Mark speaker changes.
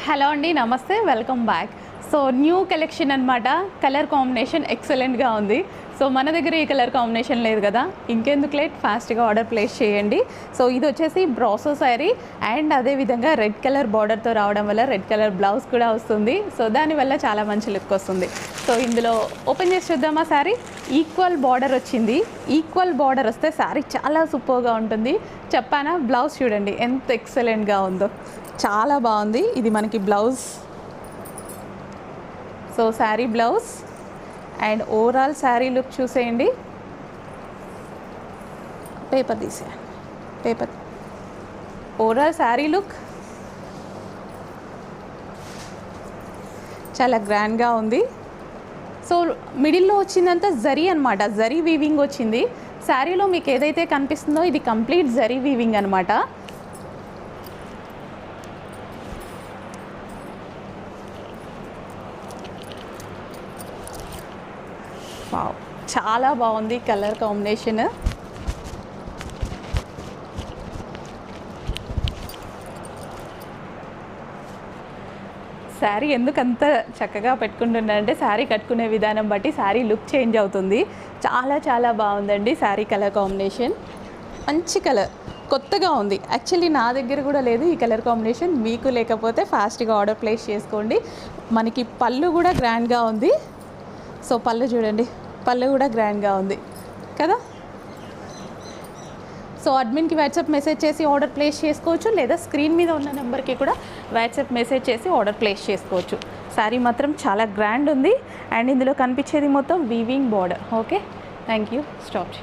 Speaker 1: Hello అండి, నమస్తే, welcome back. So new collection అనమాట. కలర్ కాంబినేషన్ ఎక్సలెంట్గా ఉంది. సో మన దగ్గర ఈ కలర్ కాంబినేషన్ లేదు కదా, ఇంకెందుకు లేట్, ఫాస్ట్గా ఆర్డర్ ప్లేస్ చేయండి. సో ఇది వచ్చేసి బ్రాసో శారీ అండ్ అదేవిధంగా రెడ్ కలర్ బార్డర్తో రావడం వల్ల రెడ్ కలర్ బ్లౌజ్ కూడా వస్తుంది. సో దానివల్ల చాలా మంచి లుక్ వస్తుంది. సో ఇందులో ఓపెన్ చేసి చూద్దామా. శారీ ఈక్వల్ బార్డర్ వచ్చింది. ఈక్వల్ బార్డర్ వస్తే శారీ చాలా సూపర్గా ఉంటుంది. చెప్పానా, బ్లౌజ్ చూడండి ఎంత ఎక్సలెంట్గా ఉందో, చాలా బాగుంది. ఇది మనకి blouse. So sari blouse and overall sari look చూసేయండి. పేపర్ తీసేయండి, పేపర్. ఓవరాల్ శారీ లుక్ చాలా గ్రాండ్గా ఉంది. సో మిడిల్లో వచ్చిందంతా జరీ అనమాట, జరీ వీవింగ్ వచ్చింది. శారీలో మీకు ఏదైతే కనిపిస్తుందో ఇది కంప్లీట్ జరీ వీవింగ్ అనమాట. చాలా బాగుంది కలర్ కాంబినేషన్. శారీ ఎందుకు అంత చక్కగా పెట్టుకుంటున్నారంటే శారీ కట్టుకునే విధానం బట్టి శారీ లుక్ చేంజ్ అవుతుంది. చాలా చాలా బాగుందండి శారీ కలర్ కాంబినేషన్. మంచి కలర్, కొత్తగా ఉంది. యాక్చువల్లీ నా దగ్గర కూడా లేదు ఈ కలర్ కాంబినేషన్. మీకు లేకపోతే ఫాస్ట్గా ఆర్డర్ ప్లేస్ చేసుకోండి. మనకి పళ్ళు కూడా గ్రాండ్గా ఉంది. సో పళ్ళు చూడండి, పళ్ళు కూడా గ్రాండ్గా ఉంది కదా. సో అడ్మిన్కి వాట్సాప్ మెసేజ్ చేసి ఆర్డర్ ప్లేస్ చేసుకోవచ్చు, లేదా స్క్రీన్ మీద ఉన్న నెంబర్కి కూడా వాట్సాప్ మెసేజ్ చేసి ఆర్డర్ ప్లేస్ చేసుకోవచ్చు. శారీ మాత్రం చాలా గ్రాండ్ ఉంది అండ్ ఇందులో కనిపించేది మొత్తం weaving border. Okay, thank you. Stop.